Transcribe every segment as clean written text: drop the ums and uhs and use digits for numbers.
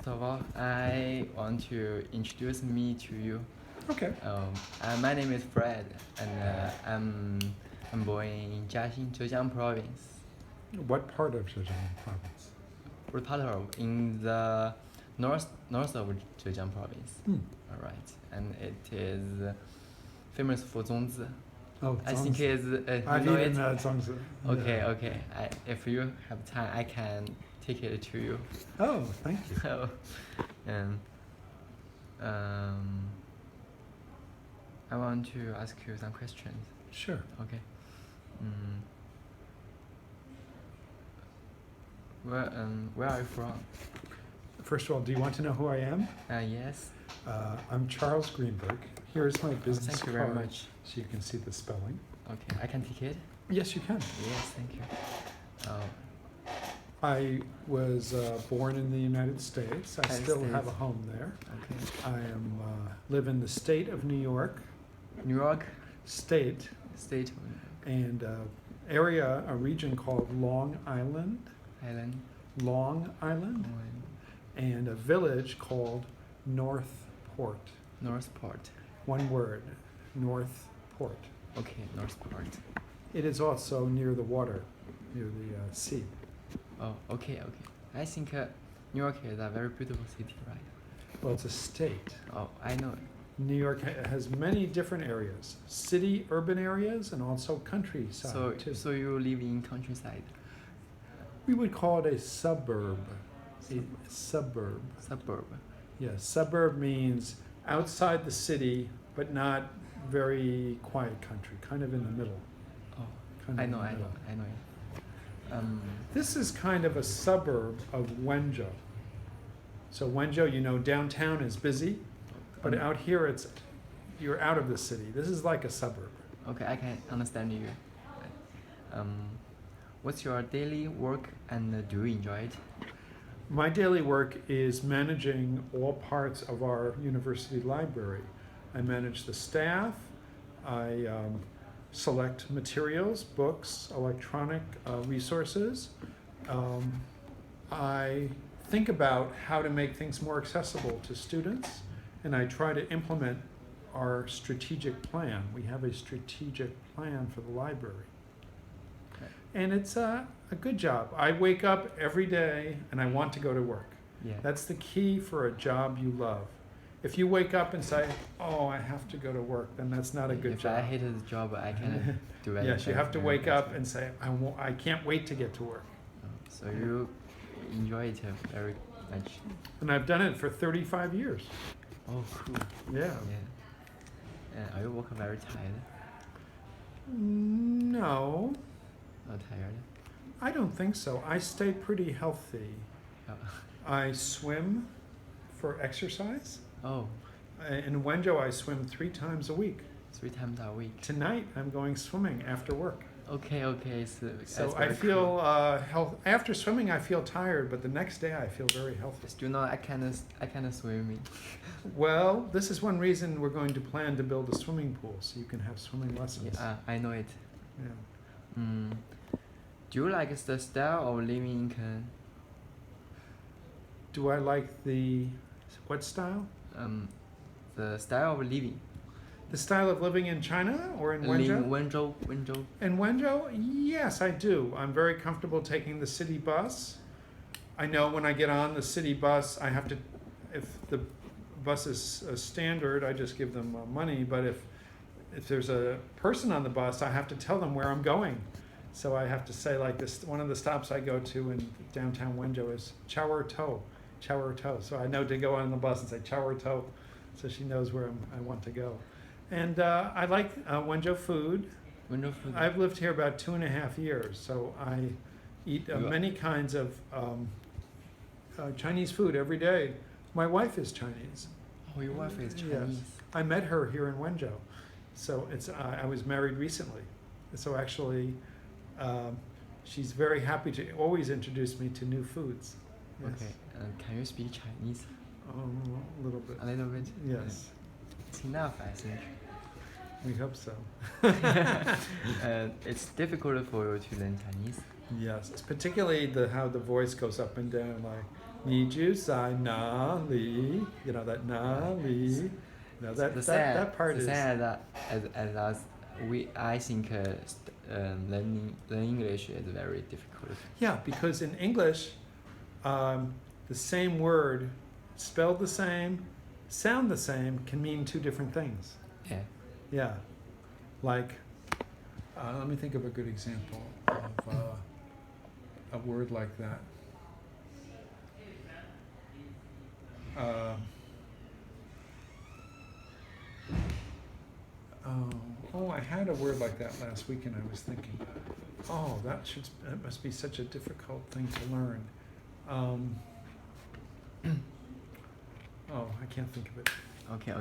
first of all, I want to introduce me to you. Okay. My name is Fred, and I'm born in Jiaxing, Zhejiang province. What part of Zhejiang province? What part of in the north of Zhejiang province. Hmm. All right, and it is famous for zongzi. Oh, I think Zongzi. it's I've you know eaten it. Zongzi. Okay, Yeah. okay. If you have time, I can take it to you. Oh, thank you. So, and I want to ask you some questions. Sure. Okay. Mm. Where are you from? First of all, do you want to know who I am? Yes. I'm Charles Greenberg. Here's my business Thank you card, very much. so you can see the spelling. Okay, I can take it. Yes, you can. Yes, thank you. I was born in the United States. I United still have States. a home there. Okay. I am live in the state of New York. New York State State and a region called Long Island. Island. Long Island. And a village called Northport. Northport. One word, Northport. Okay, Northport. It is also near the water, near the sea. Oh, okay, okay. I think New York is a very beautiful city, right? Well, it's a state. Oh, I know it. New York has many different areas, city, urban areas, and also countryside too. So you live in countryside. We would call it a suburb. A suburb. Suburb. Yes, suburb means outside the city, but not very quiet country, kind of in the middle. Oh, Kind of I in know, the I know, middle. I know it. This is kind of a suburb of Wenzhou. So Wenzhou, you know, downtown is busy, but out here you're out of the city. This is like a suburb. Okay, I can understand you. What's your daily work and do you enjoy it? My daily work is managing all parts of our university library. I manage the staff, I select materials, books, electronic resources. I think about how to make things more accessible to students, and I try to implement our strategic plan. We have a strategic plan for the library. And it's a good job. I wake up every day and I want to go to work. Yeah. That's the key for a job you love. If you wake up and say, "Oh, I have to go to work," then that's not a good If job. I hated the job, I cannot do anything. Yes, you have to wake up and say, I can't wait to get to work." So you enjoy it very much. And I've done it for 35 years. Oh, cool. Yeah. Yeah. Are you working very tired? No, Not tired? I don't think so. I stay pretty healthy. Oh. I swim for exercise. Oh, In Wenzhou, I swim 3 times a week. 3 times a week. Tonight, I'm going swimming after work. Okay, okay. So So I feel after swimming, I feel tired, but the next day I feel very healthy. Do you know I cannot swim. Well, this is one reason we're going to plan to build a swimming pool, so you can have swimming lessons. Yeah, I know it. Yeah. Do you like the style of living in Cannes? Do I like what style? The style of living. The style of living in China or in Wenzhou? Wenzhou. In Wenzhou, yes, I do. I'm very comfortable taking the city bus. I know when I get on the city bus, I have to, if the bus is standard, I just give them money. But if there's a person on the bus, I have to tell them where I'm going. So I have to say, like, this. One of the stops I go to in downtown Wenzhou is Chao'er-To. So I know to go on the bus and say Chao'er-To, so she knows where I want to go. And I like Wenzhou food. Wenzhou food. I've lived here about 2.5 years, so I eat many kinds of Chinese food every day. My wife is Chinese. Oh, your wife is Chinese. Yes. I met her here in Wenzhou. So I was married recently. So actually, she's very happy to always introduce me to new foods. Yes. Okay. Can you speak Chinese? A little bit. A little bit. Yes. It's enough, I think. We hope so. It's difficult for you to learn Chinese. Yes, it's particularly how the voice goes up and down, like 你住在哪里? You know that 哪里? You know that part the is. same as us. I think learning English is very difficult. Yeah, because in English, the same word, spelled the same, sound the same, can mean two different things. Yeah. Yeah, like, let me think of a good example of a word like that. I had a word like that last week, and I was thinking, that must be such a difficult thing to learn. I can't think of it. Okay.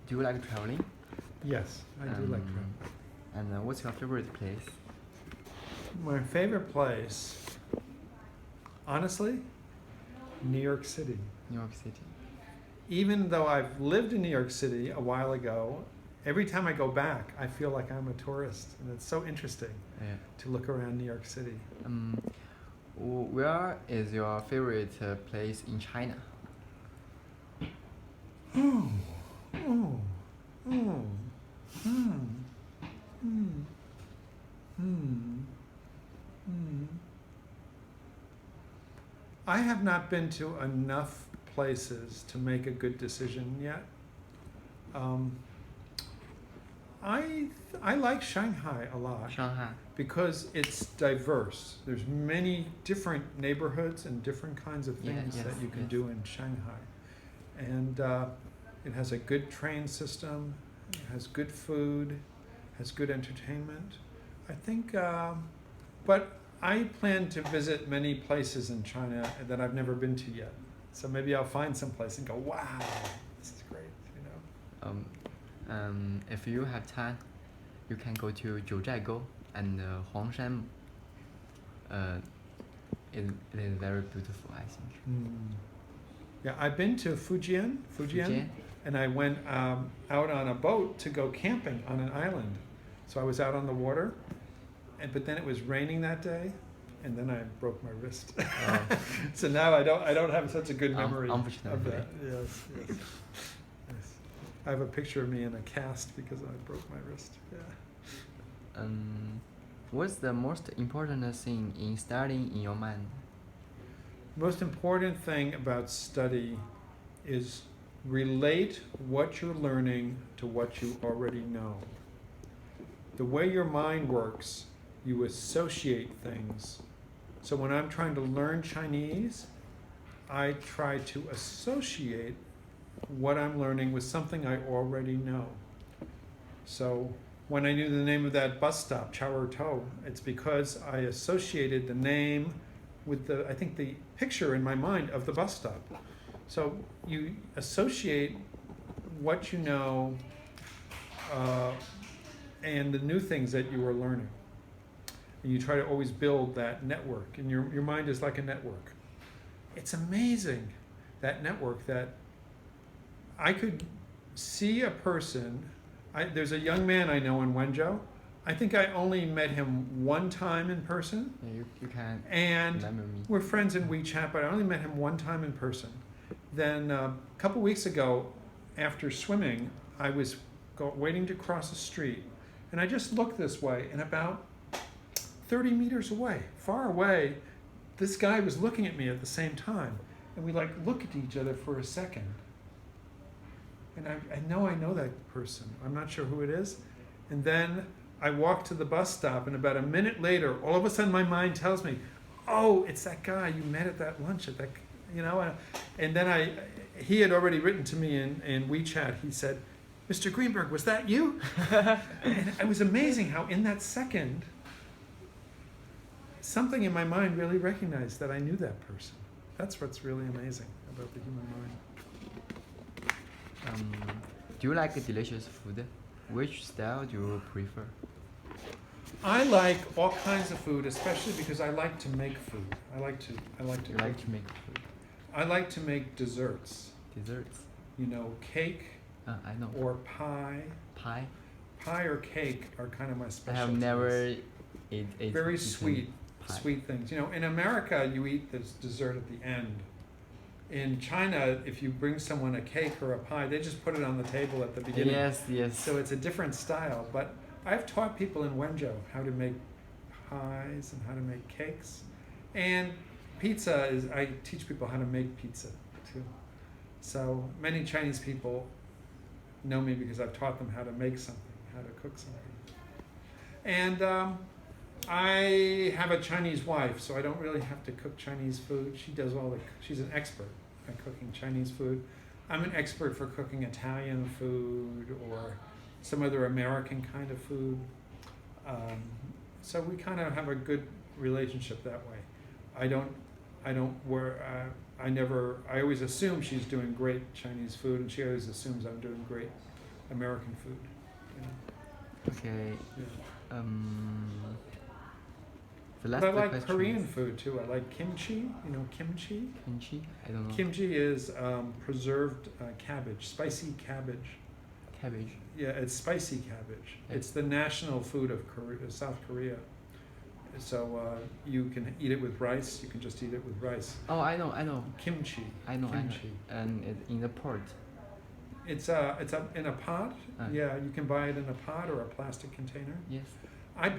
Do you like traveling? Yes, I do like traveling. And what's your favorite place? My favorite place, honestly, New York City. New York City. Even though I've lived in New York City a while ago, every time I go back, I feel like I'm a tourist, and it's so interesting to look around New York City. Where is your favorite place in China? I have not been to enough places to make a good decision yet. I like Shanghai a lot. Shanghai. Because it's diverse. There's many different neighborhoods and different kinds of things that you can do in Shanghai. And it has a good train system, it has good food, has good entertainment. I think, but I plan to visit many places in China that I've never been to yet. So maybe I'll find some place and go, wow, this is great, you know. If you have time, you can go to Jiuzhaigou and Huangshan. It is very beautiful, I think. Yeah, I've been to Fujian, and I went out on a boat to go camping on an island. So I was out on the water, but then it was raining that day, and then I broke my wrist. So now I don't have such a good memory of that. Yes. I have a picture of me in a cast because I broke my wrist. Yeah. What's the most important thing in studying in your mind? Most important thing about study is relate what you're learning to what you already know. The way your mind works, you associate things. So when I'm trying to learn Chinese, I try to associate what I'm learning with something I already know. So when I knew the name of that bus stop, Chao'ertou, it's because I associated the name with I think the picture in my mind of the bus stop. So you associate what you know and the new things that you are learning. And you try to always build that network, and your mind is like a network. It's amazing, that network, that I could see a person. There's a young man I know in Wenzhou. I think I only met him one time in person. Yeah, you can remember me. We're friends in WeChat, but I only met him one time in person. Then a couple weeks ago, after swimming, I was waiting to cross the street, and I just looked this way, and about 30 meters away, far away, this guy was looking at me at the same time, and we look at each other for a second. And I know that person. I'm not sure who it is. And then I walked to the bus stop, and about a minute later, all of a sudden my mind tells me, oh, it's that guy you met at that lunch at that, you know. And then he had already written to me in WeChat. He said, Mr. Greenberg, was that you? And it was amazing how in that second, something in my mind really recognized that I knew that person. That's what's really amazing about the human mind. Do you like delicious food? Which style do you prefer? I like all kinds of food, especially because I like to make food. I like to make food. I like to make desserts. Desserts. You know, cake. I know. Or pie. Pie or cake are kind of my specialties. I have never eaten very sweet pie. sweet things. You know, in America, you eat this dessert at the end. In China, if you bring someone a cake or a pie, they just put it on the table at the beginning. Yes, yes. So it's a different style. But I've taught people in Wenzhou how to make pies and how to make cakes. And pizza is, I teach people how to make pizza too. So many Chinese people know me because I've taught them how to make something, how to cook something. And I have a Chinese wife, so I don't really have to cook Chinese food. She does all the, she's an expert at cooking Chinese food. I'm an expert for cooking Italian food or some other American kind of food. So we kind of have a good relationship that way. I always assume she's doing great Chinese food, and she always assumes I'm doing great American food. You know? Okay. Yeah. The last But I two like questions. Korean food too. I like kimchi. You know kimchi? Kimchi? I don't know. Kimchi is preserved cabbage, spicy cabbage. Cabbage. Yeah, it's spicy cabbage. Yeah. It's the national food of South Korea. So you can eat it with rice. You can just eat it with rice. Oh, I know. Kimchi. I know. Kimchi. And in the port. It's in a pot. Yeah, you can buy it in a pot or a plastic container. Yes.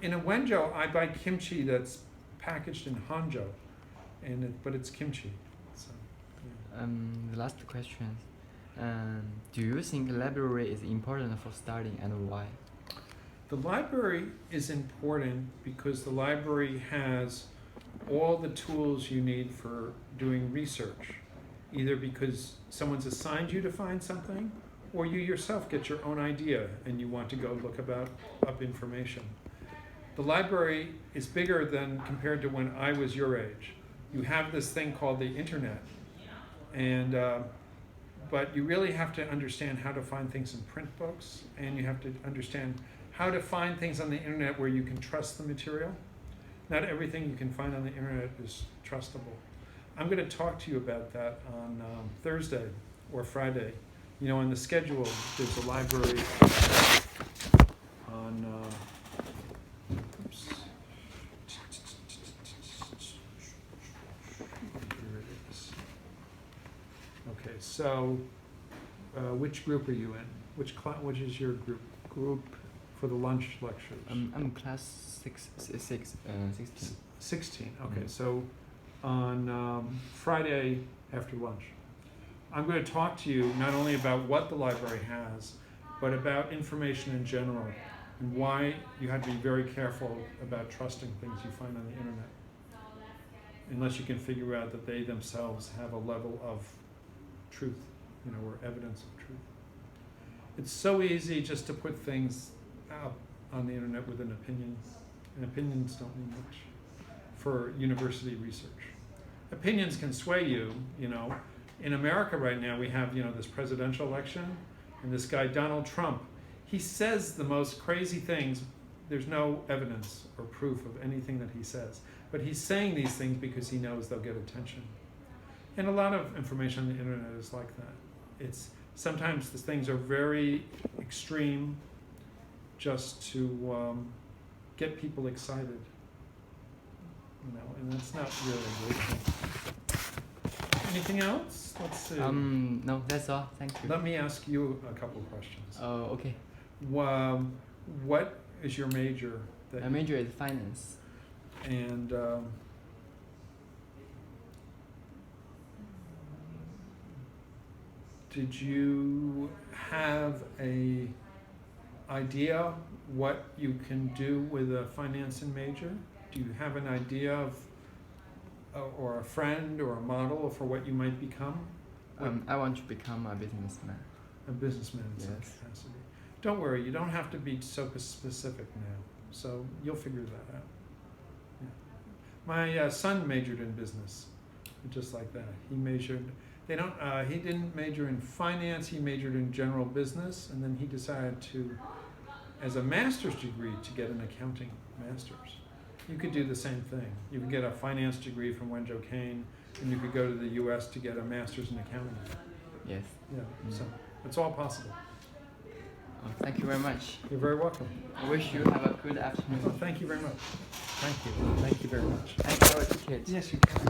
In a Wenzhou, I buy kimchi that's packaged in Hanzhou, but it's kimchi. So, yeah. The last question. Do you think library is important for studying and why? The library is important because the library has all the tools you need for doing research, either because someone's assigned you to find something, or you yourself get your own idea and you want to go look up information. The library is bigger than compared to when I was your age. You have this thing called the internet, and but you really have to understand how to find things in print books, and you have to understand how to find things on the internet where you can trust the material. Not everything you can find on the internet is trustable. I'm going to talk to you about that on Thursday or Friday. You know, on the schedule, there's a library on, oops. Here it is. Okay, so which group are you in? Which is your group? Group for the lunch lectures? I'm class 16. 16, okay. Mhm. So on Friday after lunch, I'm going to talk to you not only about what the library has, but about information in general and why you have to be very careful about trusting things you find on the internet, unless you can figure out that they themselves have a level of truth, you know, or evidence of truth. It's so easy just to put things out on the internet with an opinion, and opinions don't mean much for university research. Opinions can sway you, you know. In America right now, we have, you know, this presidential election, and this guy, Donald Trump, he says the most crazy things. There's no evidence or proof of anything that he says, but he's saying these things because he knows they'll get attention. And a lot of information on the internet is like that. It's sometimes the things are very extreme, just to get people excited, you know, and that's not really a great thing. Anything else? Let's see. No, that's all. Thank you. Let me ask you a couple of questions. Oh, okay. What is your major? My major is finance. And did you have a idea what you can do with a financing major? Do you have an idea of, or a friend or a model for what you might become? I want to become a businessman. A businessman in some Yes. capacity. Don't worry, you don't have to be so specific now. So you'll figure that out. Yeah. My son majored in business, just like that. He didn't major in finance, he majored in general business, and then he decided to, as a master's degree, to get an accounting master's. You could do the same thing. You could get a finance degree from Wenzhou Kane, and you could go to the US to get a master's in accounting. Yes. Yeah, so it's all possible. Oh, thank you very much. You're very welcome. I wish you have a good afternoon. Oh, thank you very much. Thank you. Thank you very much. I got a ticket. Yes, you can.